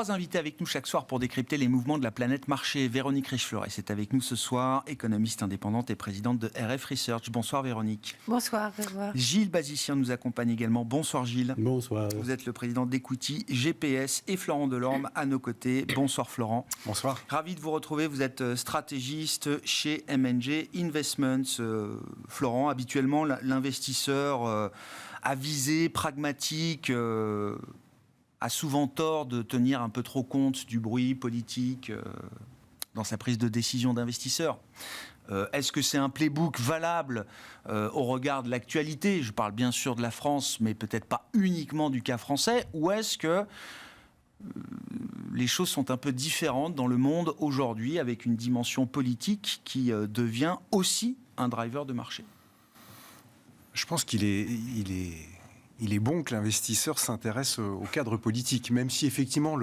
3 invités avec nous chaque soir pour décrypter les mouvements de la planète marché. Véronique Riche-Fleuret est avec nous ce soir, économiste indépendante et présidente de RF Research. Bonsoir Véronique. Bonsoir Grégoire. Gilles Bazicien nous accompagne également. Bonsoir Gilles. Bonsoir. Vous êtes le président d'Equity GPS et Florent Delorme à nos côtés. Bonsoir Florent. Bonsoir. Ravi de vous retrouver. Vous être stratégiste chez M&G Investments. Florent, habituellement l'investisseur avisé, pragmatique, a souvent tort de tenir un peu trop compte du bruit politique dans sa prise de décision d'investisseur. Est-ce que c'est un playbook valable au regard de l'actualité ? Je parle bien sûr de la France, mais peut-être pas uniquement du cas français. Ou est-ce que les choses sont un peu différentes dans le monde aujourd'hui, avec une dimension politique qui devient aussi un driver de marché ? Je pense qu'il est bon que l'investisseur s'intéresse au cadre politique, même si effectivement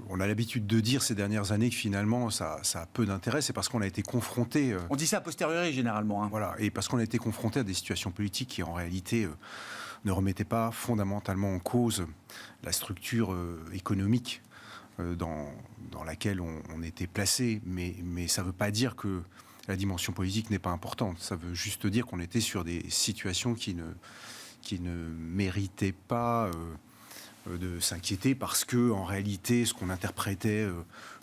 on a l'habitude de dire ces dernières années que finalement ça a peu d'intérêt, c'est parce qu'on a été confronté... On dit ça a posteriori généralement. Voilà, et parce qu'on a été confronté à des situations politiques qui en réalité ne remettaient pas fondamentalement en cause la structure économique dans laquelle on était placé, mais ça ne veut pas dire que la dimension politique n'est pas importante, ça veut juste dire qu'on était sur des situations qui ne méritaient pas de s'inquiéter parce que, en réalité, ce qu'on interprétait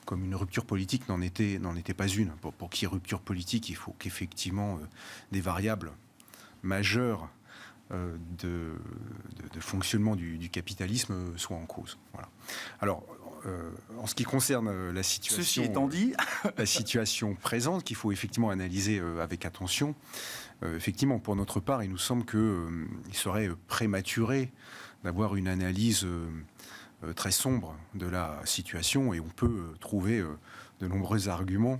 comme une rupture politique n'en était pas une. Pour qu'il y ait rupture politique, il faut qu'effectivement des variables majeures de fonctionnement du capitalisme soient en cause. Voilà. Alors, en ce qui concerne la situation... Ceci étant dit... la situation présente, qu'il faut effectivement analyser avec attention, effectivement, pour notre part, il nous semble qu'il serait prématuré d'avoir une analyse très sombre de la situation, et on peut trouver de nombreux arguments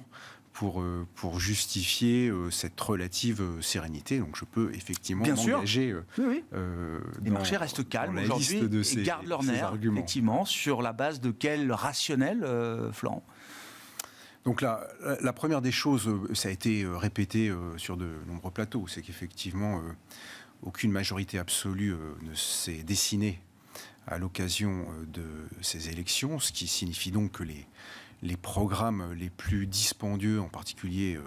pour justifier cette relative sérénité. Donc je peux effectivement m'engager les marchés restent calmes aujourd'hui et gardent leur nerf, effectivement, sur la base de quel rationnel, Florent ? Donc la première des choses, ça a été répété sur de nombreux plateaux, c'est qu'effectivement aucune majorité absolue ne s'est dessinée à l'occasion de ces élections, ce qui signifie donc que les programmes les plus dispendieux, en particulier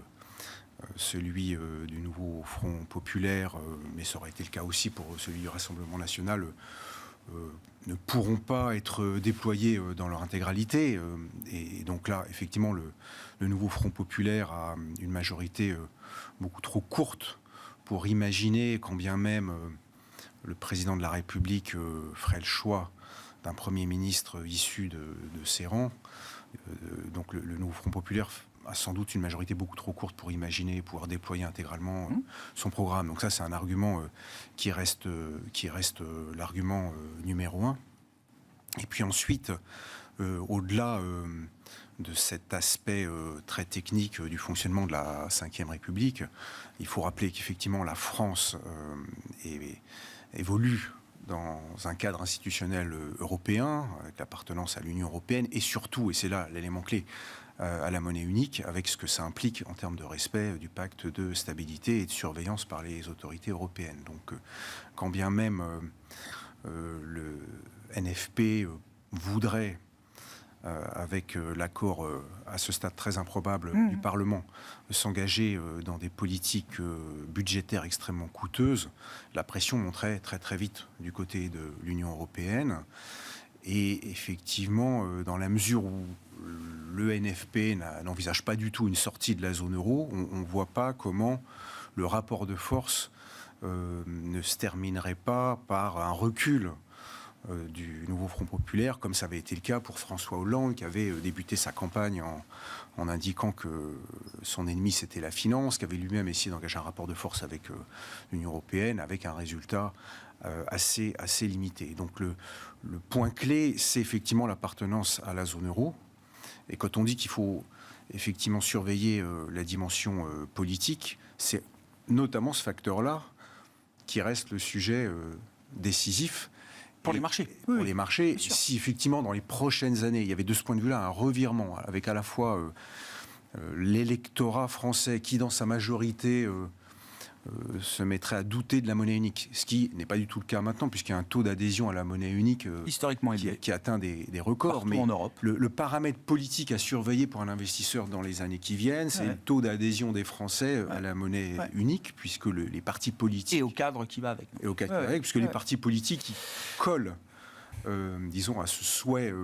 celui du nouveau Front populaire, mais ça aurait été le cas aussi pour celui du Rassemblement national, ne pourront pas être déployés dans leur intégralité. Et donc là, effectivement, le nouveau Front populaire a une majorité beaucoup trop courte pour imaginer, quand bien même le président de la République ferait le choix d'un Premier ministre issu de ses rangs. Donc le nouveau Front populaire a sans doute une majorité beaucoup trop courte pour imaginer pouvoir déployer intégralement son programme. Donc ça, c'est un argument qui reste l'argument numéro un. Et puis ensuite, au-delà de cet aspect très technique du fonctionnement de la Ve République, il faut rappeler qu'effectivement la France évolue dans un cadre institutionnel européen, avec l'appartenance à l'Union européenne, et surtout, et c'est là l'élément clé, à la monnaie unique, avec ce que ça implique en termes de respect du pacte de stabilité et de surveillance par les autorités européennes. Donc, quand bien même le NFP voudrait, avec l'accord à ce stade très improbable du Parlement, s'engager dans des politiques budgétaires extrêmement coûteuses, la pression monterait très très vite du côté de l'Union européenne. Et effectivement, dans la mesure où le NFP n'envisage pas du tout une sortie de la zone euro, on ne voit pas comment le rapport de force ne se terminerait pas par un recul du nouveau Front populaire, comme ça avait été le cas pour François Hollande, qui avait débuté sa campagne en indiquant que son ennemi c'était la finance, qui avait lui-même essayé d'engager un rapport de force avec l'Union européenne, avec un résultat assez limité. Donc le point clé, c'est effectivement l'appartenance à la zone euro. Et quand on dit qu'il faut effectivement surveiller la dimension politique, c'est notamment ce facteur-là qui reste le sujet décisif. Pour les marchés. Pour les marchés, si effectivement dans les prochaines années, il y avait de ce point de vue-là un revirement, avec à la fois l'électorat français qui dans sa majorité se mettraient à douter de la monnaie unique, ce qui n'est pas du tout le cas maintenant, puisqu'il y a un taux d'adhésion à la monnaie unique historiquement élevé, qui atteint des records. Partout mais en Europe. Le paramètre politique à surveiller pour un investisseur dans les années qui viennent, c'est le taux d'adhésion des Français à la monnaie unique, puisque les partis politiques... Et au cadre qui va avec. Et au cadre qui va avec, puisque les partis politiques ils collent, disons, à ce souhait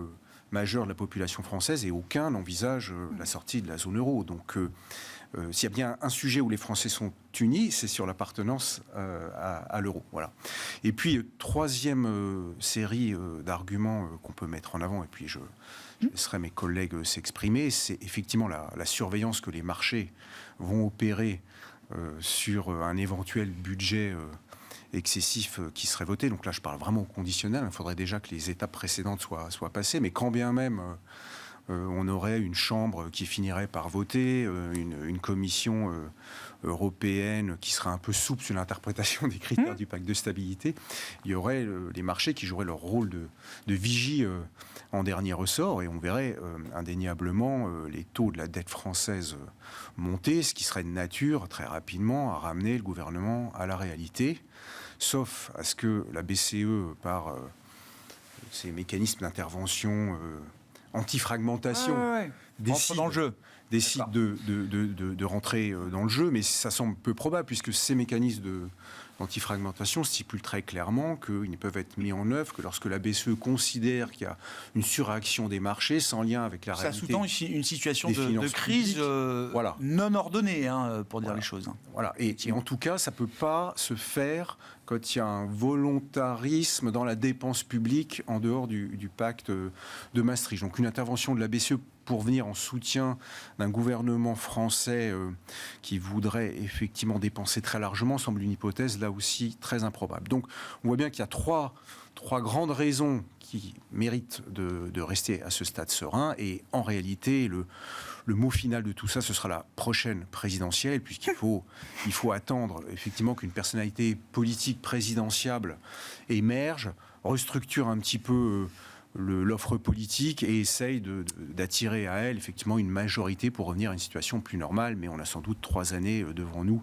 majeur de la population française, et aucun n'envisage la sortie de la zone euro. Donc... s'il y a bien un sujet où les Français sont unis, c'est sur l'appartenance à l'euro. Voilà. Et puis, troisième série d'arguments qu'on peut mettre en avant, et puis je laisserai mes collègues s'exprimer, c'est effectivement la surveillance que les marchés vont opérer sur un éventuel budget excessif qui serait voté. Donc là, je parle vraiment au conditionnel. Il faudrait déjà que les étapes précédentes soient passées, mais quand bien même... on aurait une chambre qui finirait par voter, une commission européenne qui serait un peu souple sur l'interprétation des critères du pacte de stabilité. Il y aurait les marchés qui joueraient leur rôle de vigie en dernier ressort, et on verrait indéniablement les taux de la dette française monter, ce qui serait de nature très rapidement à ramener le gouvernement à la réalité, sauf à ce que la BCE, par ses mécanismes d'intervention anti-fragmentation, décide dans le jeu. Décide de rentrer dans le jeu, mais ça semble peu probable, puisque ces mécanismes d'anti-fragmentation stipulent très clairement qu'ils ne peuvent être mis en œuvre que lorsque la BCE considère qu'il y a une surréaction des marchés sans lien avec la réalité. Ça sous-tend une situation de crise non ordonnée, pour dire les choses. Voilà. Et en tout cas, ça ne peut pas se faire quand il y a un volontarisme dans la dépense publique en dehors du pacte de Maastricht. Donc une intervention de la BCE pour venir en soutien d'un gouvernement français qui voudrait effectivement dépenser très largement semble une hypothèse là aussi très improbable. Donc on voit bien qu'il y a trois grandes raisons qui méritent de rester à ce stade serein, et en réalité le mot final de tout ça, ce sera la prochaine présidentielle, puisqu'il faut attendre effectivement qu'une personnalité politique présidentiable émerge, restructure un petit peu l'offre politique et essaye d'attirer à elle effectivement une majorité pour revenir à une situation plus normale. Mais on a sans doute 3 années devant nous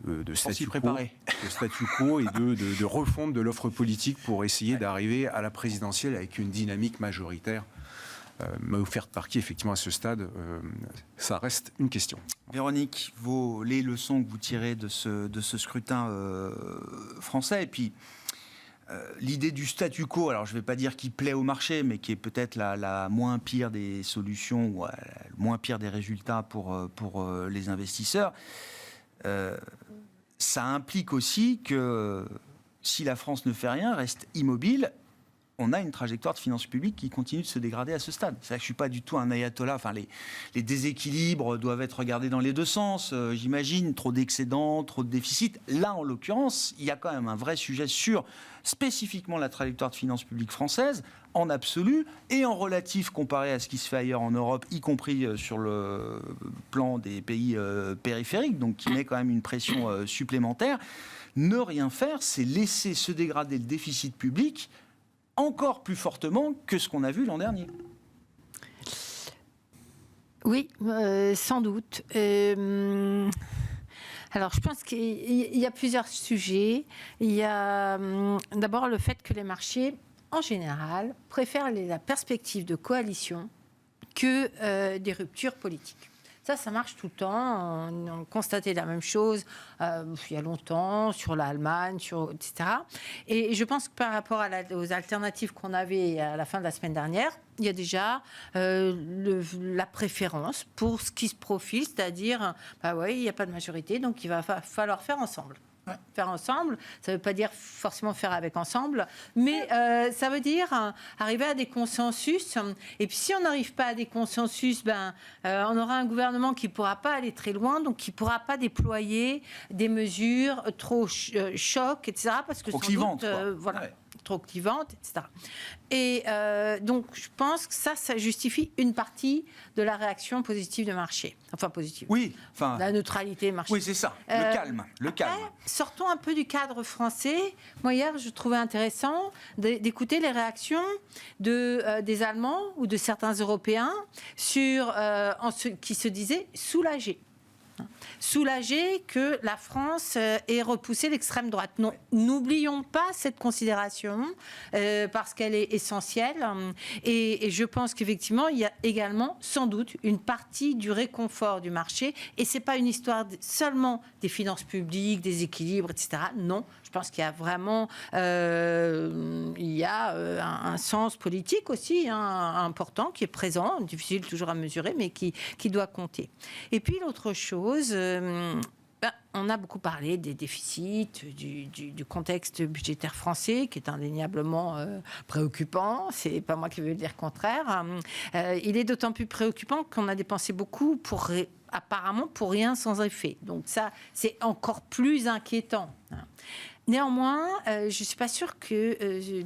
de statu quo et de refonte de l'offre politique pour essayer d'arriver à la présidentielle avec une dynamique majoritaire. Mais offerte par qui, effectivement, à ce stade, ça reste une question. Véronique, les leçons que vous tirez de ce scrutin français, et puis l'idée du statu quo, alors je ne vais pas dire qu'il plaît au marché, mais qui est peut-être la moins pire des solutions, ou le moins pire des résultats pour les investisseurs, ça implique aussi que si la France ne fait rien, reste immobile, on a une trajectoire de finances publiques qui continue de se dégrader à ce stade. C'est vrai que je ne suis pas du tout un ayatollah. Enfin, les déséquilibres doivent être regardés dans les deux sens, j'imagine. Trop d'excédents, trop de déficits. Là, en l'occurrence, il y a quand même un vrai sujet sur spécifiquement la trajectoire de finances publiques française, en absolu, et en relatif comparé à ce qui se fait ailleurs en Europe, y compris sur le plan des pays périphériques, donc qui met quand même une pression supplémentaire. Ne rien faire, c'est laisser se dégrader le déficit public encore plus fortement que ce qu'on a vu l'an dernier. Oui, sans doute. Alors, je pense qu'il y a plusieurs sujets. Il y a d'abord le fait que les marchés, en général, préfèrent la perspective de coalition que des ruptures politiques. Ça marche tout le temps. On a constaté la même chose il y a longtemps sur l'Allemagne, etc. Et je pense que par rapport aux alternatives qu'on avait à la fin de la semaine dernière, il y a déjà la préférence pour ce qui se profile, c'est-à-dire, il n'y a pas de majorité, donc il va falloir faire ensemble. Faire ensemble, ça ne veut pas dire forcément faire avec ensemble, mais ça veut dire arriver à des consensus. Et puis si on n'arrive pas à des consensus, on aura un gouvernement qui ne pourra pas aller très loin, donc qui ne pourra pas déployer des mesures trop choc, etc. Parce que trop clivantes, trop clivantes, etc. Et donc, je pense que ça justifie une partie de la réaction positive de marché. Enfin, positive. Oui. La neutralité marché. Oui, c'est ça. Le calme. Après, sortons un peu du cadre français. Moi, hier, je trouvais intéressant d'écouter les réactions des Allemands ou de certains Européens qui se disaient soulagés. soulagé que la France ait repoussé l'extrême droite. Non, n'oublions pas cette considération parce qu'elle est essentielle. Et je pense qu'effectivement, il y a également, sans doute, une partie du réconfort du marché. Et c'est pas une histoire seulement des finances publiques, des équilibres, etc. Non, je pense qu'il y a vraiment un sens politique aussi important qui est présent, difficile toujours à mesurer, mais qui doit compter. Et puis l'autre chose, on a beaucoup parlé des déficits, du contexte budgétaire français, qui est indéniablement préoccupant. C'est pas moi qui veux dire le contraire. Il est d'autant plus préoccupant qu'on a dépensé beaucoup apparemment pour rien sans effet. Donc ça, c'est encore plus inquiétant. Néanmoins, je ne suis pas sûre que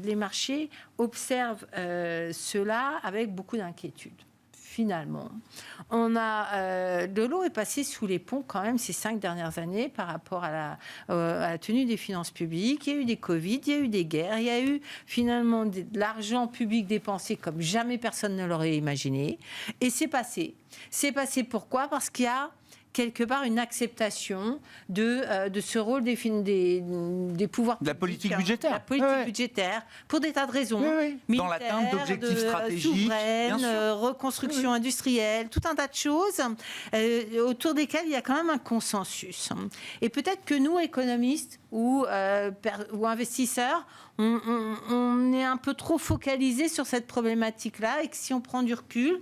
les marchés observent cela avec beaucoup d'inquiétude. Finalement, de l'eau est passée sous les ponts quand même ces 5 dernières années par rapport à la tenue des finances publiques. Il y a eu des Covid, il y a eu des guerres, il y a eu finalement de l'argent public dépensé comme jamais personne ne l'aurait imaginé. Et c'est passé. C'est passé pourquoi ? Parce qu'il y a quelque part une acceptation de ce rôle des pouvoirs publics. De la politique budgétaire. La politique budgétaire, pour des tas de raisons. Dans l'atteinte d'objectifs stratégiques, souveraines, reconstruction industrielle, tout un tas de choses autour desquelles il y a quand même un consensus. Et peut-être que nous, économistes ou investisseurs, on est un peu trop focalisés sur cette problématique-là et que si on prend du recul,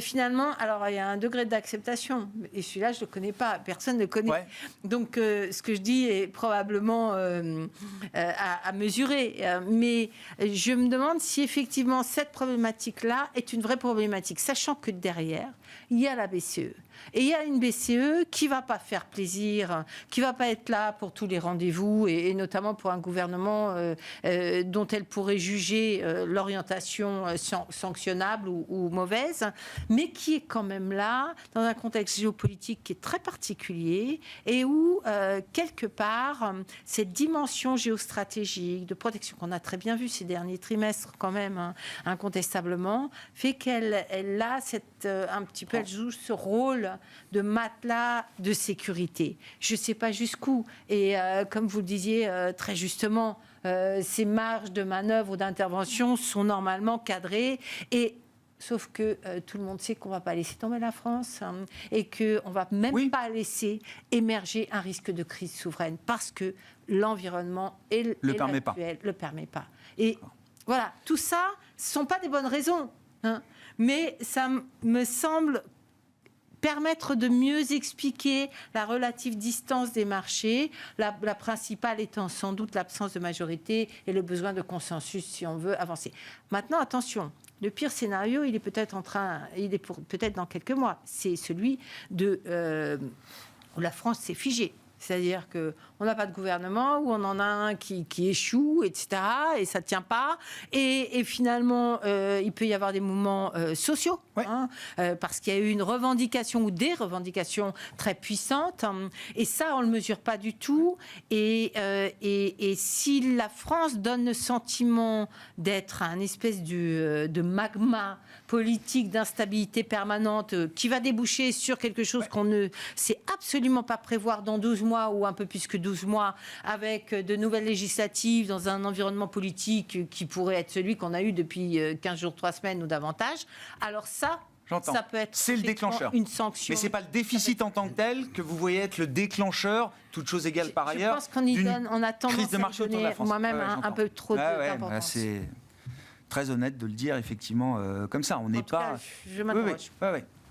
finalement, alors il y a un degré d'acceptation, et celui-là je ne le connais pas, personne ne le connaît. Ouais. Donc ce que je dis est probablement à mesurer, mais je me demande si effectivement cette problématique-là est une vraie problématique, sachant que derrière, il y a la BCE. Et il y a une BCE qui ne va pas faire plaisir, qui ne va pas être là pour tous les rendez-vous, et notamment pour un gouvernement dont elle pourrait juger l'orientation sanctionnable ou mauvaise, mais qui est quand même là dans un contexte géopolitique qui est très particulier et où, quelque part, cette dimension géostratégique de protection qu'on a très bien vue ces derniers trimestres quand même, incontestablement, fait qu'elle a un petit peu, elle joue ce rôle de matelas de sécurité. Je ne sais pas jusqu'où. Et comme vous le disiez très justement, ces marges de manœuvre ou d'intervention sont normalement cadrées. Sauf que tout le monde sait qu'on ne va pas laisser tomber la France et qu'on ne va même pas laisser émerger un risque de crise souveraine parce que l'environnement et l'actuel ne le permet pas. Et voilà, tout ça, ce ne sont pas des bonnes raisons. Mais ça me semble permettre de mieux expliquer la relative distance des marchés, la principale étant sans doute l'absence de majorité et le besoin de consensus si on veut avancer. Maintenant, attention, le pire scénario, il est peut-être peut-être dans quelques mois. C'est celui où la France s'est figée. C'est-à-dire qu'on n'a pas de gouvernement, ou on en a un qui échoue, etc., et ça ne tient pas. Et finalement, il peut y avoir des mouvements sociaux, parce qu'il y a eu une revendication ou des revendications très puissantes. Et ça, on ne le mesure pas du tout. Et si la France donne le sentiment d'être un espèce de magma politique d'instabilité permanente qui va déboucher sur quelque chose qu'on ne sait absolument pas prévoir dans 12 mois ou un peu plus que 12 mois, avec de nouvelles législatives dans un environnement politique qui pourrait être celui qu'on a eu depuis 15 jours, 3 semaines ou davantage, alors ça peut être c'est le déclencheur. Une sanction. Mais ce n'est pas le déficit en tant que tel que vous voyez être le déclencheur, toute chose égale par ailleurs, je pense on a tendance à donner moi-même un peu trop d'importance. C'est très honnête de le dire, effectivement, comme ça. On n'est pas... Je m'accroche.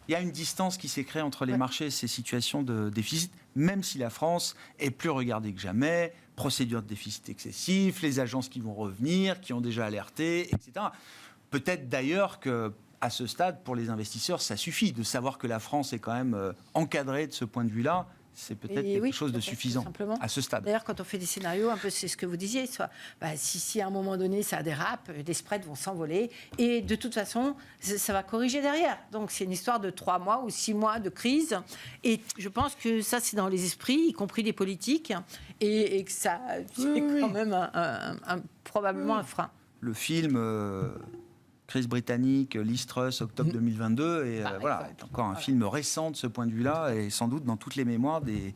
Il y a une distance qui s'est créée entre les marchés et ces situations de déficit, même si la France est plus regardée que jamais, procédure de déficit excessif, les agences qui vont revenir, qui ont déjà alerté, etc. Peut-être d'ailleurs qu'à ce stade, pour les investisseurs, ça suffit de savoir que la France est quand même encadrée de ce point de vue-là. C'est peut-être quelque chose de suffisant à ce stade. D'ailleurs, quand on fait des scénarios, un peu c'est ce que vous disiez, si à un moment donné ça dérape, les spreads vont s'envoler et de toute façon, ça va corriger derrière. Donc c'est une histoire de 3 mois ou 6 mois de crise et je pense que ça c'est dans les esprits, y compris des politiques, et que ça c'est quand même probablement un frein. Le film crise britannique, Liz Truss, octobre 2022, et voilà, c'est encore un film récent de ce point de vue-là, et sans doute dans toutes les mémoires des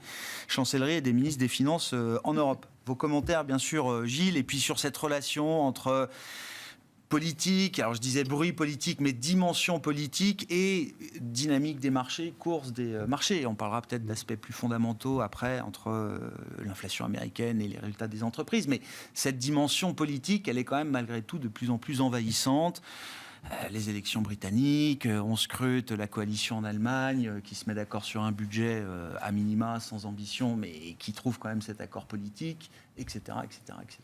chancelleries et des ministres des Finances en Europe. Vos commentaires, bien sûr, Gilles, et puis sur cette relation entre politique, alors je disais bruit politique, mais dimension politique et dynamique des marchés, course des marchés. On parlera peut-être d'aspects plus fondamentaux après, entre l'inflation américaine et les résultats des entreprises. Mais cette dimension politique, elle est quand même malgré tout de plus en plus envahissante. Les élections britanniques, on scrute la coalition en Allemagne qui se met d'accord sur un budget à minima, sans ambition, mais qui trouve quand même cet accord politique, etc. etc., etc.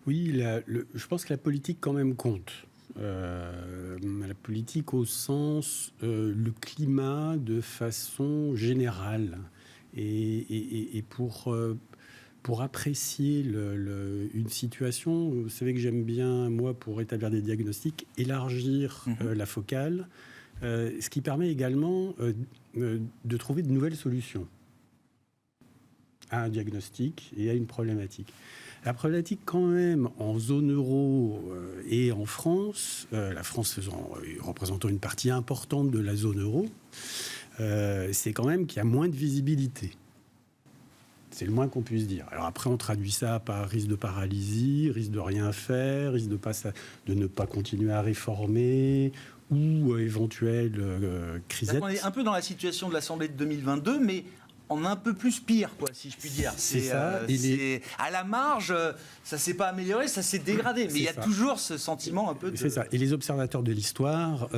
Oui, je pense que la politique quand même compte. La politique au sens, le climat de façon générale. Et pour apprécier une situation, vous savez que j'aime bien, moi, pour établir des diagnostics, élargir la focale, ce qui permet également de trouver de nouvelles solutions à un diagnostic et à une problématique. La problématique quand même en zone euro et en France, la France représentant une partie importante de la zone euro, c'est quand même qu'il y a moins de visibilité. C'est le moins qu'on puisse dire. Alors après, on traduit ça par risque de paralysie, risque de rien faire, risque de ne pas continuer à réformer ou éventuelle crisette. On est un peu dans la situation de l'Assemblée de 2022, mais en un peu plus pire, quoi, si je puis dire. C'est ça. À la marge, ça ne s'est pas amélioré, ça s'est dégradé. Mais il y a toujours ce sentiment un peu de... C'est ça. Et les observateurs de l'histoire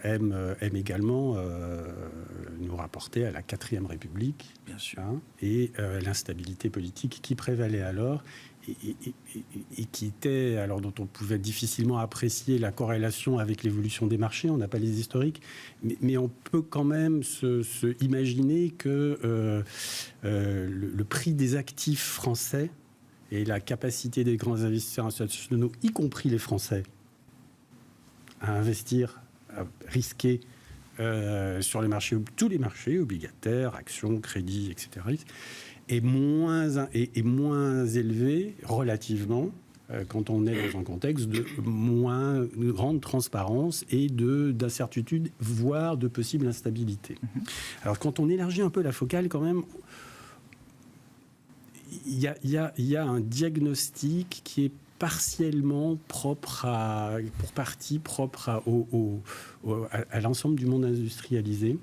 aiment également nous rapporter à la 4e République. Bien sûr. Et l'instabilité politique qui prévalait alors et qui était, alors dont on pouvait difficilement apprécier la corrélation avec l'évolution des marchés. On n'a pas les historiques, mais on peut quand même se imaginer que le prix des actifs français et la capacité des grands investisseurs internationaux, y compris les Français, à investir, à risquer sur les marchés, tous les marchés obligataires, actions, crédits, etc., est moins élevé relativement quand on est dans un contexte de moins de grande transparence et d'incertitude, voire de possible instabilité. Alors quand on élargit un peu la focale, quand même, il y a un diagnostic qui est partiellement propre pour partie propre à l'ensemble du monde industrialisé.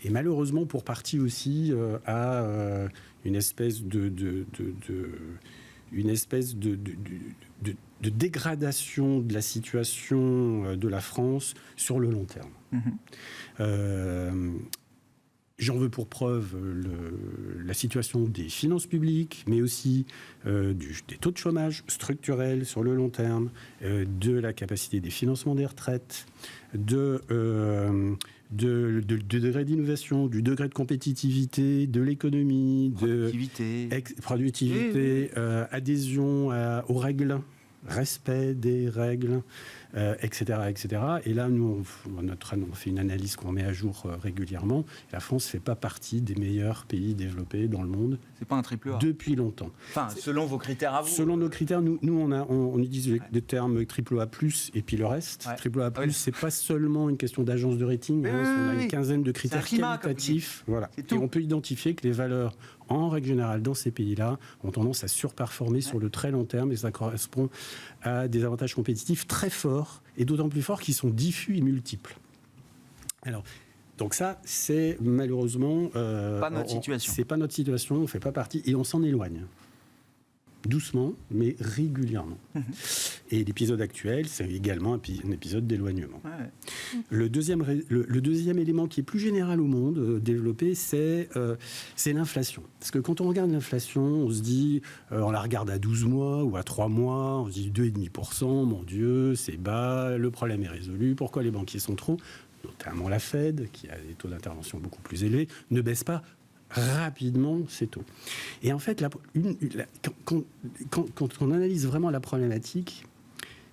Et malheureusement, pour partie aussi, à une espèce de dégradation de la situation de la France sur le long terme. J'en veux pour preuve la situation des finances publiques, mais aussi des taux de chômage structurels sur le long terme, de la capacité des financements des retraites, du degré d'innovation, du degré de compétitivité, de l'économie, de productivité, adhésion aux règles, respect des règles, etc., etc. Et là, nous, on fait une analyse qu'on met à jour régulièrement. La France ne fait pas partie des meilleurs pays développés dans le monde. C'est pas un triple A. Depuis longtemps. Enfin, selon vos critères à vous. Selon nos critères, nous on utilise des termes triple A+, et puis le reste. Ouais. Triple A+, c'est pas seulement une question d'agence de rating. On a une quinzaine de critères qualitatifs. Voilà. Et on peut identifier que les valeurs, en règle générale, dans ces pays-là, ont tendance à surperformer sur le très long terme, et ça correspond à des avantages compétitifs très forts, et d'autant plus forts qu'ils sont diffus et multiples. Alors, donc ça, c'est malheureusement... pas notre situation. C'est pas notre situation, on ne fait pas partie, et on s'en éloigne. Doucement, mais régulièrement. Et l'épisode actuel, c'est également un épisode d'éloignement. Ouais. Le deuxième élément qui est plus général au monde développé, c'est l'inflation. Parce que quand on regarde l'inflation, on se dit, on la regarde à 12 mois ou à 3 mois, on se dit 2,5%, mon Dieu, c'est bas, le problème est résolu, pourquoi les banquiers sont trop, notamment la Fed, qui a des taux d'intervention beaucoup plus élevés, ne baisse pas rapidement ces taux. Et en fait, quand on analyse vraiment la problématique,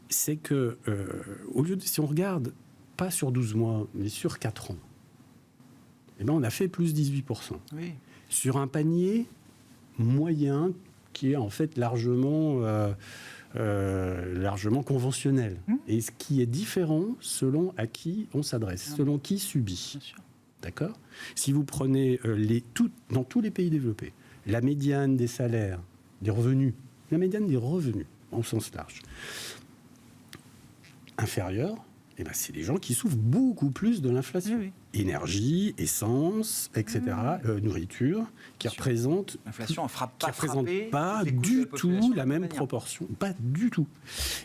c'est que, si on regarde pas sur 12 mois, mais sur 4 ans, eh ben on a fait plus 18%. Oui. Sur un panier moyen qui est en fait largement largement conventionnel. Et ce qui est différent selon à qui on s'adresse, selon qui subit. Bien sûr. D'accord ? Si vous prenez dans tous les pays développés, la médiane des salaires, des revenus, la médiane des revenus, en sens large, inférieure, eh ben, c'est des gens qui souffrent beaucoup plus de l'inflation. Oui. Énergie, essence, etc., nourriture, qui représentent... L'inflation ne frappe qui pas, représente pas du tout la même proportion, pas du tout.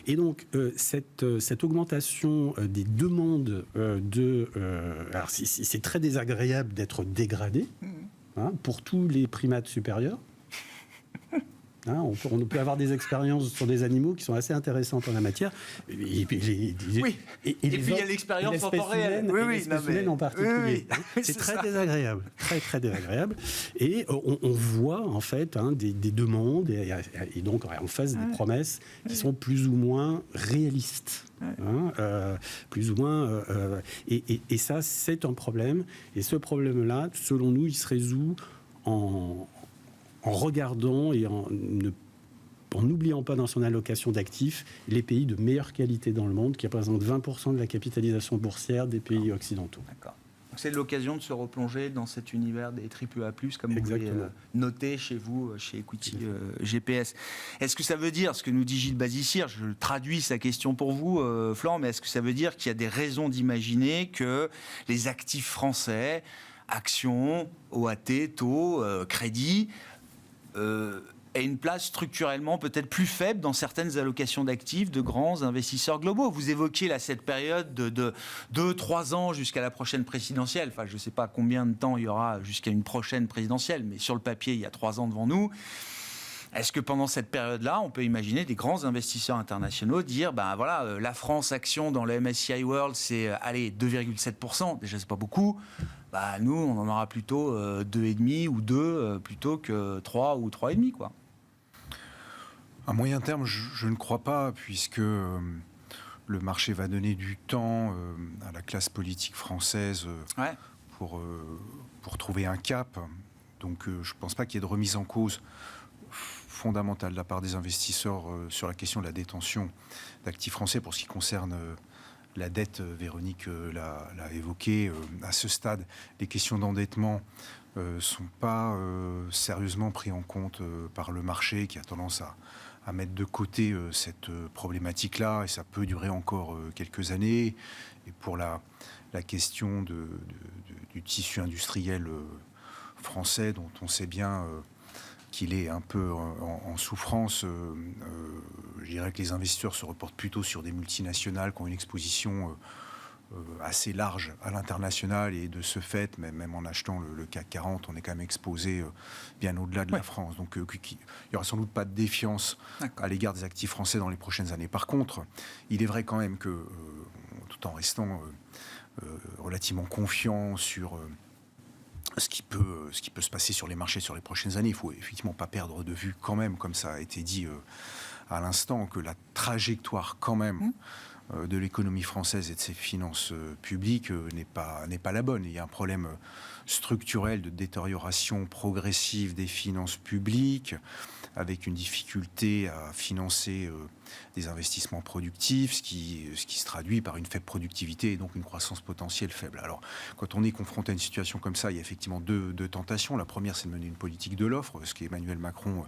Et donc cette augmentation des demandes alors c'est très désagréable d'être dégradé pour tous les primates supérieurs. On peut avoir des expériences sur des animaux qui sont assez intéressantes en la matière. Et puis il y a l'expérience en temps réel. L'espèce humaine en particulier. C'est très désagréable. Très, très désagréable. Et on voit, en fait, des demandes et donc en face des promesses qui sont plus ou moins réalistes. Plus ou moins. Et ça, c'est un problème. Et ce problème-là, selon nous, il se résout en regardant et en n'oubliant pas dans son allocation d'actifs les pays de meilleure qualité dans le monde, qui représentent 20% de la capitalisation boursière des pays occidentaux. D'accord. Donc c'est l'occasion de se replonger dans cet univers des AAA+, comme vous l'avez noté chez vous, chez Equity GPS. Est-ce que ça veut dire, ce que nous dit Gilles Bazissire, je traduis sa question pour vous, Florent, mais est-ce que ça veut dire qu'il y a des raisons d'imaginer que les actifs français, actions, OAT, taux, crédits, ait une place structurellement peut-être plus faible dans certaines allocations d'actifs de grands investisseurs globaux. Vous évoquiez là cette période de 2-3 ans jusqu'à la prochaine présidentielle. Enfin, je ne sais pas combien de temps il y aura jusqu'à une prochaine présidentielle, mais sur le papier, il y a 3 ans devant nous. Est-ce que pendant cette période-là, on peut imaginer des grands investisseurs internationaux dire, la France action dans le MSCI World, c'est 2,7%, déjà c'est pas beaucoup. Nous, on en aura plutôt 2,5 ou 2 plutôt que 3 ou 3,5, quoi. À moyen terme, je ne crois pas, puisque le marché va donner du temps à la classe politique française pour trouver un cap. Donc je ne pense pas qu'il y ait de remise en cause fondamentale de la part des investisseurs sur la question de la détention d'actifs français. Pour ce qui concerne la dette, Véronique l'a évoqué, à ce stade, les questions d'endettement ne sont pas sérieusement prises en compte par le marché, qui a tendance à mettre de côté cette problématique-là, et ça peut durer encore quelques années. Et pour la question du tissu industriel français, dont on sait bien qu'il est un peu en souffrance, je dirais que les investisseurs se reportent plutôt sur des multinationales qui ont une exposition assez large à l'international, et de ce fait, même en achetant le CAC 40, on est quand même exposé bien au-delà de la France. Donc il n'y aura sans doute pas de défiance à l'égard des actifs français dans les prochaines années. Par contre, il est vrai quand même que, tout en restant relativement confiant sur ce qui peut se passer sur les marchés sur les prochaines années, il ne faut effectivement pas perdre de vue quand même, comme ça a été dit à l'instant, que la trajectoire quand même de l'économie française et de ses finances publiques n'est pas la bonne. Il y a un problème structurel de détérioration progressive des finances publiques, avec une difficulté à financer des investissements productifs, ce qui se traduit par une faible productivité et donc une croissance potentielle faible. Alors, quand on est confronté à une situation comme ça, il y a effectivement deux tentations. La première, c'est de mener une politique de l'offre, ce qu'Emmanuel Macron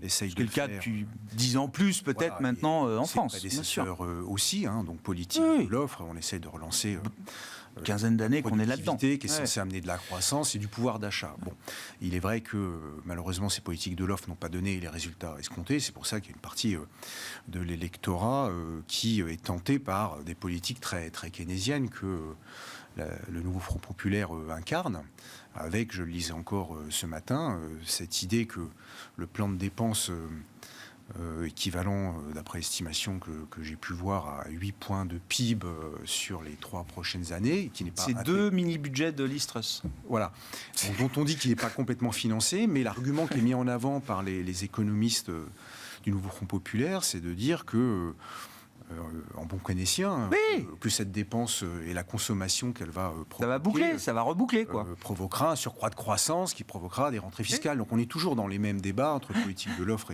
essaye de faire. C'est le cas depuis 10 ans plus, peut-être maintenant en France. C'est prédécesseur aussi, donc politique de l'offre. On essaye de relancer quinzaine d'années qu'on est là-dedans, qui est censée amener de la croissance et du pouvoir d'achat. Bon, il est vrai que malheureusement ces politiques de l'offre n'ont pas donné les résultats escomptés. C'est pour ça qu'il y a une partie de l'électorat qui est tenté par des politiques très, très keynésiennes que le nouveau Front populaire incarne, avec, je le lisais encore ce matin, cette idée que le plan de dépenses équivalent, d'après estimation que j'ai pu voir, à 8 points de PIB sur les 3 prochaines années, qui n'est pas... C'est 2 mini-budgets de Listrus. Voilà. Donc, dont on dit qu'il n'est pas complètement financé, mais l'argument qui est mis en avant par les économistes du nouveau Front populaire, c'est de dire que en bon keynésien, Oui. que cette dépense et la consommation qu'elle va provoquer, Ça va boucler, ça va reboucler, quoi. provoquera un surcroît de croissance qui provoquera des rentrées fiscales. Donc on est toujours dans les mêmes débats entre politique de l'offre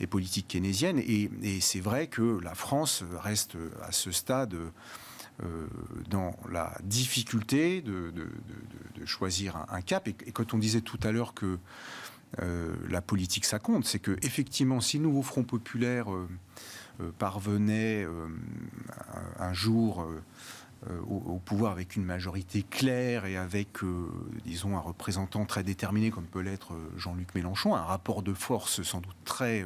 et politique keynésienne. Et c'est vrai que la France reste à ce stade dans la difficulté de choisir un cap. Et quand on disait tout à l'heure que la politique, ça compte, c'est que effectivement, si le nouveau Front populaire parvenait un jour au pouvoir avec une majorité claire et avec, disons, un représentant très déterminé comme peut l'être Jean-Luc Mélenchon, un rapport de force sans doute très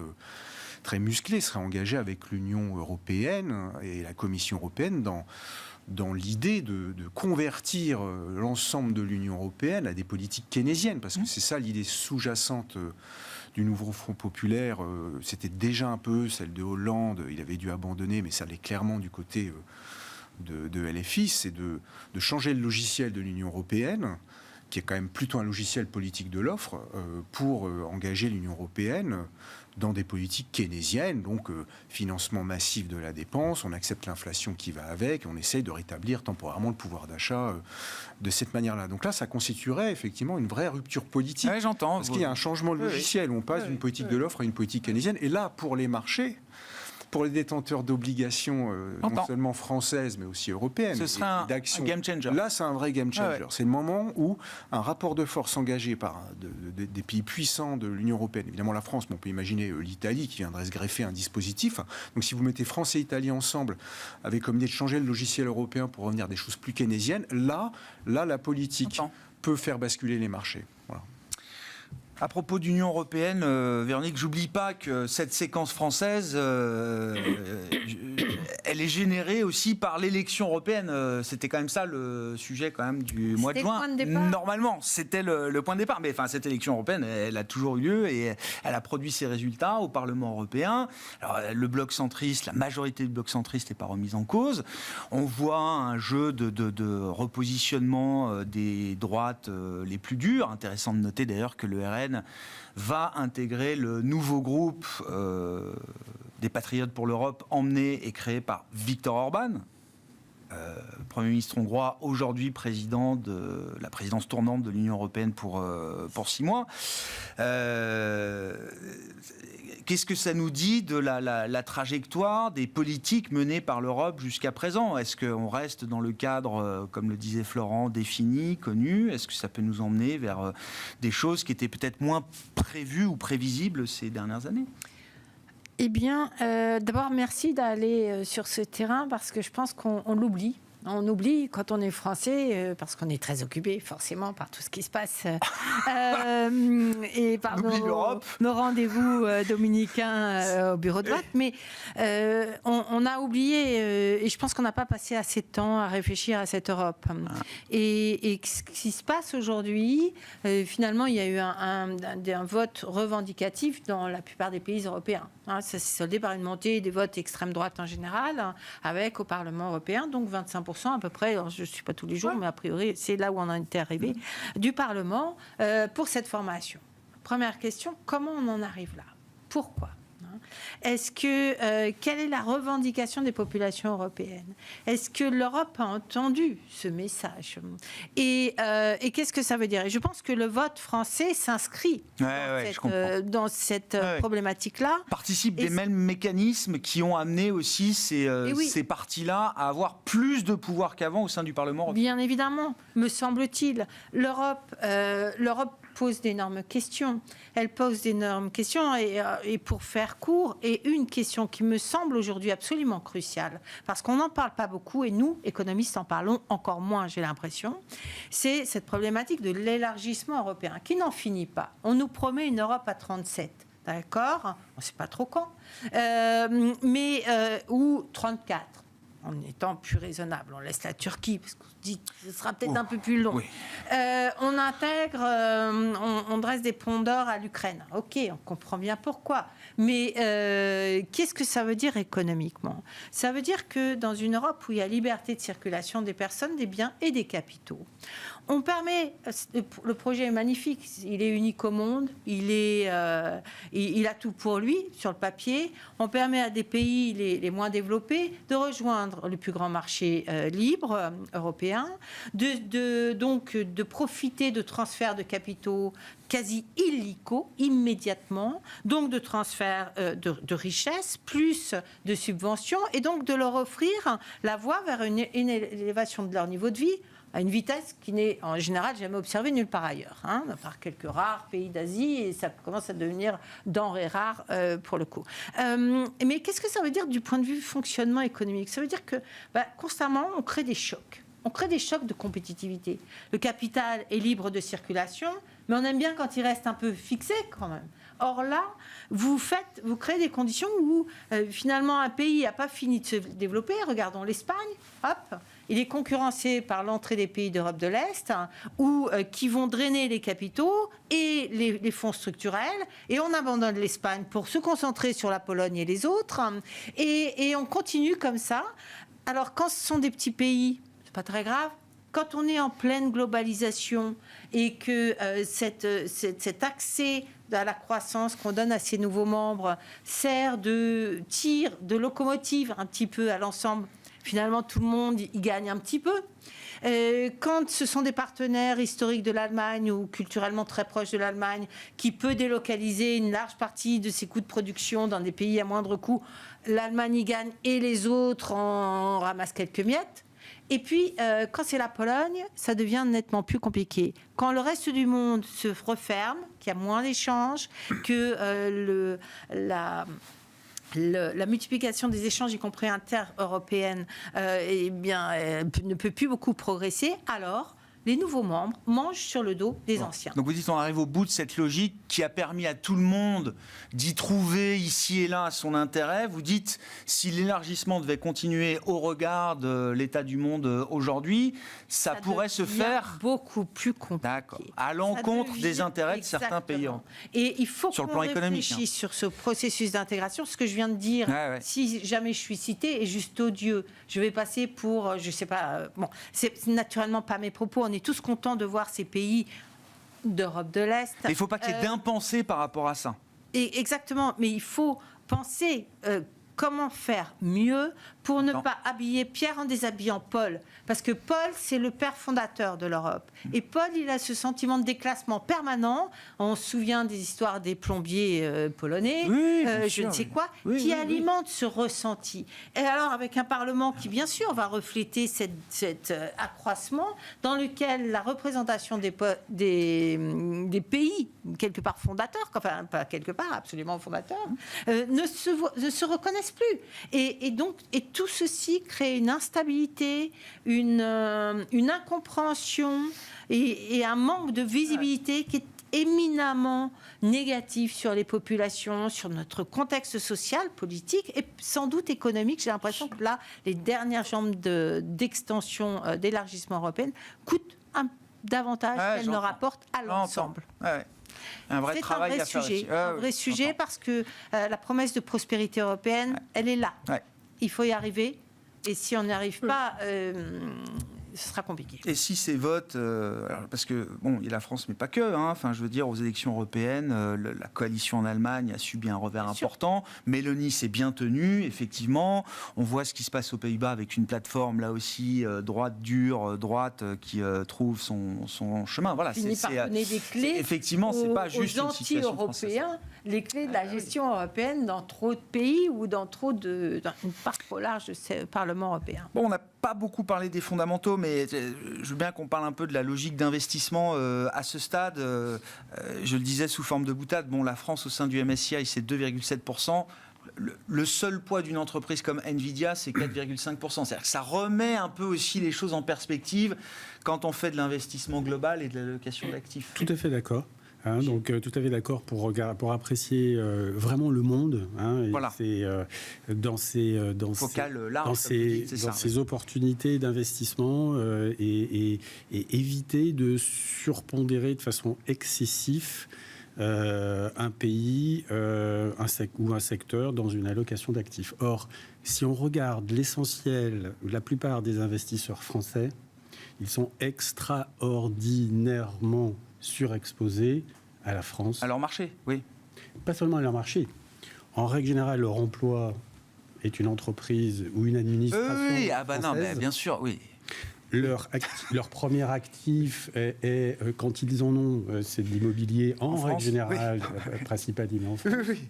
musclé serait engagé avec l'Union européenne et la Commission européenne dans l'idée de convertir l'ensemble de l'Union européenne à des politiques keynésiennes, parce que c'est ça l'idée sous-jacente du nouveau Front populaire. C'était déjà un peu celle de Hollande, il avait dû abandonner, mais ça allait clairement du côté de LFI, c'est de changer le logiciel de l'Union européenne, qui est quand même plutôt un logiciel politique de l'offre, pour engager l'Union européenne dans des politiques keynésiennes, donc financement massif de la dépense, on accepte l'inflation qui va avec, on essaye de rétablir temporairement le pouvoir d'achat de cette manière-là. Donc là, ça constituerait effectivement une vraie rupture politique. Ouais, j'entends. Parce qu'il y a un changement de logiciel, on passe d'une politique de l'offre à une politique keynésienne. Et là, pour les marchés, pour les détenteurs d'obligations, non seulement françaises, mais aussi européennes, ce serait un game changer. Là, c'est un vrai game changer. C'est le moment où un rapport de force engagé par des pays puissants de l'Union européenne, évidemment la France, mais on peut imaginer l'Italie qui viendrait se greffer un dispositif. Donc si vous mettez France et Italie ensemble, avec comme idée de changer le logiciel européen pour revenir à des choses plus keynésiennes, là la politique peut faire basculer les marchés. Voilà. À propos d'Union européenne, Véronique, j'oublie pas que cette séquence française, elle est générée aussi par l'élection européenne. C'était quand même ça le sujet quand même du mois de juin. C'était le point de départ. Normalement, c'était le point de départ. Mais enfin, cette élection européenne, elle a toujours eu lieu et elle a produit ses résultats au Parlement européen. Alors, le bloc centriste, la majorité du bloc centriste n'est pas remise en cause. On voit un jeu de repositionnement des droites les plus dures. Intéressant de noter d'ailleurs que le RN va intégrer le nouveau groupe des Patriotes pour l'Europe emmené et créé par Viktor Orban, Premier ministre hongrois, aujourd'hui président de la présidence tournante de l'Union européenne pour 6 mois. Qu'est-ce que ça nous dit de la trajectoire des politiques menées par l'Europe jusqu'à présent ? Est-ce qu'on reste dans le cadre, comme le disait Florent, défini, connu ? Est-ce que ça peut nous emmener vers des choses qui étaient peut-être moins prévues ou prévisibles ces dernières années ? Eh bien, d'abord, merci d'aller sur ce terrain parce que je pense qu'on l'oublie. On oublie quand on est français, parce qu'on est très occupé forcément par tout ce qui se passe et par nos rendez-vous dominicains au bureau de vote. Mais on a oublié, et je pense qu'on n'a pas passé assez de temps à réfléchir à cette Europe. Et ce qui se passe aujourd'hui, finalement, il y a eu un vote revendicatif dans la plupart des pays européens. Ça s'est soldé par une montée des votes extrême droite en général, avec au Parlement européen, donc 25% à peu près, je ne suis pas tous les jours, mais a priori, c'est là où on en était arrivé, du Parlement pour cette formation. Première question, comment on en arrive là ? Pourquoi ? Est-ce que quelle est la revendication des populations européennes ? Est-ce que l'Europe a entendu ce message ? Et qu'est-ce que ça veut dire ? Et je pense que le vote français s'inscrit dans cette problématique-là. Participe des mêmes mécanismes qui ont amené aussi ces partis-là à avoir plus de pouvoir qu'avant au sein du Parlement européen. Bien évidemment, me semble-t-il. L'Europe pose d'énormes questions. Elle pose d'énormes questions et pour faire court, et une question qui me semble aujourd'hui absolument cruciale, parce qu'on n'en parle pas beaucoup, et nous, économistes, en parlons encore moins, j'ai l'impression, c'est cette problématique de l'élargissement européen, qui n'en finit pas. On nous promet une Europe à 37, d'accord ? On ne sait pas trop quand, ou 34. En étant plus raisonnable, on laisse la Turquie parce qu'on se dit que ce sera peut-être un peu plus long. Oui. On intègre, on dresse des ponts d'or à l'Ukraine. Ok, on comprend bien pourquoi. Mais qu'est-ce que ça veut dire économiquement ? Ça veut dire que dans une Europe où il y a liberté de circulation des personnes, des biens et des capitaux, On permet, le projet est magnifique, il est unique au monde, il a tout pour lui sur le papier. On permet à des pays les moins développés de rejoindre le plus grand marché libre européen, donc de profiter de transferts de capitaux quasi illico immédiatement, donc de transfert de richesses, plus de subventions, et donc de leur offrir la voie vers une élévation de leur niveau de vie à une vitesse qui n'est en général jamais observée nulle part ailleurs, à part quelques rares pays d'Asie, et ça commence à devenir denrées rares pour le coup. Mais qu'est-ce que ça veut dire du point de vue fonctionnement économique ? Ça veut dire que constamment, on crée des chocs. On crée des chocs de compétitivité. Le capital est libre de circulation, mais on aime bien quand il reste un peu fixé quand même. Or là, vous créez des conditions où finalement un pays n'a pas fini de se développer. Regardons l'Espagne, hop, il est concurrencé par l'entrée des pays d'Europe de l'Est, qui vont drainer les capitaux et les fonds structurels, et on abandonne l'Espagne pour se concentrer sur la Pologne et les autres, et on continue comme ça. Alors quand ce sont des petits pays, c'est pas très grave. Quand on est en pleine globalisation et que cet accès à la croissance qu'on donne à ces nouveaux membres sert de tir, de locomotive un petit peu à l'ensemble, finalement tout le monde y gagne un petit peu. Quand ce sont des partenaires historiques de l'Allemagne ou culturellement très proches de l'Allemagne qui peut délocaliser une large partie de ses coûts de production dans des pays à moindre coût, l'Allemagne y gagne et les autres en ramassent quelques miettes. Et puis, quand c'est la Pologne, ça devient nettement plus compliqué. Quand le reste du monde se referme, qu'il y a moins d'échanges, que la multiplication des échanges, y compris inter-européennes, ne peut plus beaucoup progresser, alors les nouveaux membres mangent sur le dos des anciens. Donc vous dites on arrive au bout de cette logique qui a permis à tout le monde d'y trouver ici et là son intérêt. Vous dites si l'élargissement devait continuer au regard de l'état du monde aujourd'hui, ça pourrait se faire beaucoup plus compliqué. D'accord. À l'encontre des intérêts de certains pays. Et il faut sur qu'on le plan économique, réfléchisse sur ce processus d'intégration. Ce que je viens de dire, si jamais je suis citée, est juste odieux. Je vais passer pour, je sais pas. Bon, c'est naturellement pas mes propos. On est tous contents de voir ces pays d'Europe de l'Est. Mais il ne faut pas qu'il y ait d'impensé par rapport à ça. Exactement, mais il faut penser comment faire mieux pour ne pas habiller Pierre en déshabillant Paul. Parce que Paul, c'est le père fondateur de l'Europe. Et Paul, il a ce sentiment de déclassement permanent. On se souvient des histoires des plombiers polonais, je ne sais quoi, qui alimentent ce ressenti. Et alors, avec un Parlement qui, bien sûr, va refléter cet accroissement dans lequel la représentation des pays, quelque part fondateurs, enfin, pas quelque part, absolument fondateurs, ne se reconnaissent plus. Et donc, tout ceci crée une instabilité, une incompréhension et un manque de visibilité qui est éminemment négatif sur les populations, sur notre contexte social, politique et sans doute économique. J'ai l'impression que là, les dernières jambes d'extension, d'élargissement européen coûtent davantage qu'elles ne rapportent à l'ensemble. Un vrai travail à faire. C'est un vrai sujet parce que la promesse de prospérité européenne, elle est là. Il faut y arriver. Et si on n'y arrive pas, ce sera compliqué. Et si ces votes, parce que bon, il y a la France, mais pas que. Enfin, je veux dire, aux élections européennes, la coalition en Allemagne a subi un revers important. Mélanie s'est bien tenue, effectivement. On voit ce qui se passe aux Pays-Bas avec une plateforme là aussi droite dure, qui trouve son chemin. Voilà, finit par donner des clés. Effectivement, c'est pas juste une situation française. Les clés de la gestion européenne dans trop de pays ou dans une part trop large de ce Parlement européen. Bon, on n'a pas beaucoup parlé des fondamentaux, mais je veux bien qu'on parle un peu de la logique d'investissement à ce stade. Je le disais sous forme de boutade, bon, la France au sein du MSCI, c'est 2,7%. Le seul poids d'une entreprise comme Nvidia, c'est 4,5%. C'est-à-dire que ça remet un peu aussi les choses en perspective quand on fait de l'investissement global et de l'allocation d'actifs. Tout à fait d'accord. Donc tout à fait d'accord pour apprécier vraiment le monde. Voilà. C'est dans ces opportunités d'investissement et éviter de surpondérer de façon excessive un pays ou un secteur dans une allocation d'actifs. Or, si on regarde l'essentiel, la plupart des investisseurs français ils sont extraordinairement surexposés à la France. À leur marché, oui. Pas seulement à leur marché. En règle générale, leur emploi est une entreprise ou une administration Oui, ah bah non, française. bien sûr, oui. Leur premier actif est, quand ils en ont, c'est de l'immobilier en règle France, générale, principalement en France. Oui.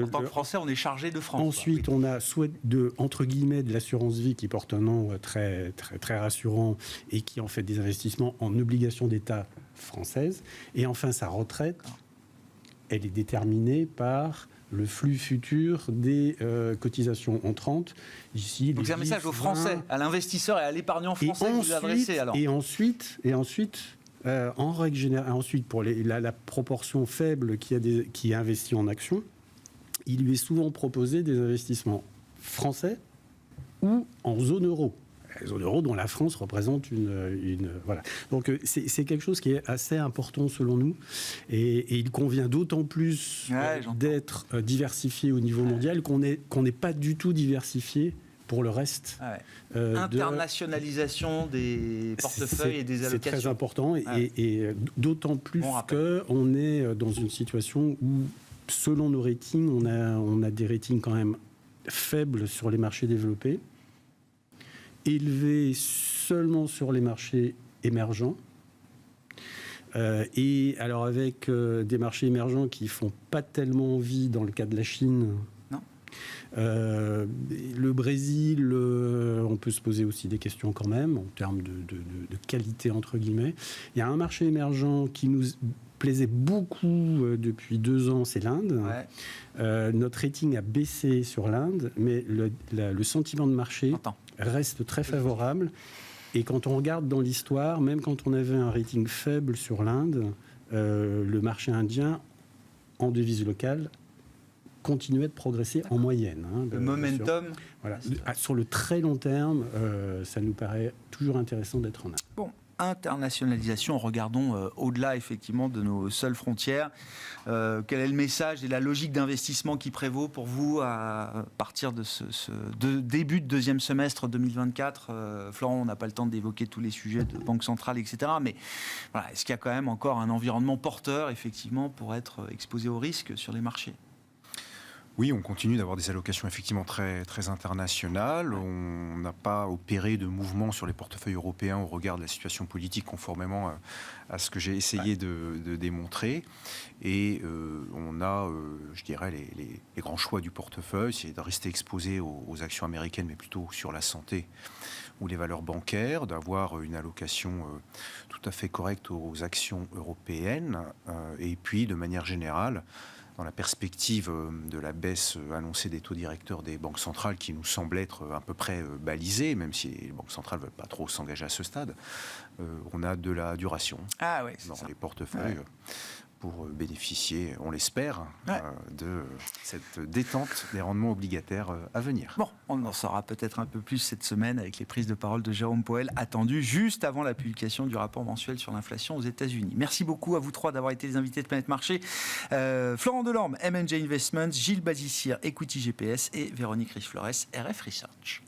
En En tant que Français, on est chargé de France. Ensuite, on a soit entre guillemets de l'assurance vie qui porte un nom très, très, très rassurant et qui en fait des investissements en obligations d'État françaises. Et enfin, sa retraite, elle est déterminée par le flux futur des cotisations entrantes. Ici, Donc c'est un message aux Français, à l'investisseur et à l'épargnant français que vous adressez alors. Et ensuite, en règle générale, pour la proportion faible qui investit en actions, il lui est souvent proposé des investissements français ou en zone euro. La zone euro dont la France représente une voilà. Donc c'est quelque chose qui est assez important selon nous et il convient d'autant plus d'être diversifié au niveau mondial qu'on n'est pas du tout diversifié pour le reste. Internationalisation des portefeuilles et des allocations. C'est très important et d'autant plus qu'on est dans une situation où, selon nos ratings, on a des ratings quand même faibles sur les marchés développés, élevés seulement sur les marchés émergents. Et alors avec des marchés émergents qui font pas tellement envie dans le cas de la Chine. Non. Le Brésil, on peut se poser aussi des questions quand même en termes de qualité entre guillemets. Il y a un marché émergent qui nous plaisait beaucoup depuis 2 ans, c'est l'Inde. Notre rating a baissé sur l'Inde, mais le sentiment de marché reste très favorable. Et quand on regarde dans l'histoire, même quand on avait un rating faible sur l'Inde, le marché indien en devise locale continuait de progresser en moyenne. Le momentum. Voilà. Sur le très long terme, ça nous paraît toujours intéressant d'être en Inde. Bon. Internationalisation, regardons au-delà effectivement de nos seules frontières. Quel est le message et la logique d'investissement qui prévaut pour vous à partir de ce début de deuxième semestre 2024 Florent, on n'a pas le temps d'évoquer tous les sujets de banque centrale, etc. Mais voilà, est-ce qu'il y a quand même encore un environnement porteur effectivement pour être exposé au risque sur les marchés ? Oui, on continue d'avoir des allocations effectivement très, très internationales. On n'a pas opéré de mouvement sur les portefeuilles européens au regard de la situation politique, conformément à ce que j'ai essayé de démontrer. Et on a, je dirais, les grands choix du portefeuille, c'est de rester exposé aux actions américaines, mais plutôt sur la santé ou les valeurs bancaires, d'avoir une allocation tout à fait correcte aux actions européennes. Et puis, de manière générale, dans la perspective de la baisse annoncée des taux directeurs des banques centrales, qui nous semble être à peu près balisée, même si les banques centrales ne veulent pas trop s'engager à ce stade, on a de la duration dans les portefeuilles pour bénéficier, on l'espère, de cette détente des rendements obligataires à venir. Bon, on en saura peut-être un peu plus cette semaine avec les prises de parole de Jérôme Powell attendues juste avant la publication du rapport mensuel sur l'inflation aux États-Unis. Merci beaucoup à vous trois d'avoir été les invités de Planète Marché. Florent Delorme, M&G Investments, Gilles Bazissire, Equity GPS et Véronique Riche-Flores, RF Research.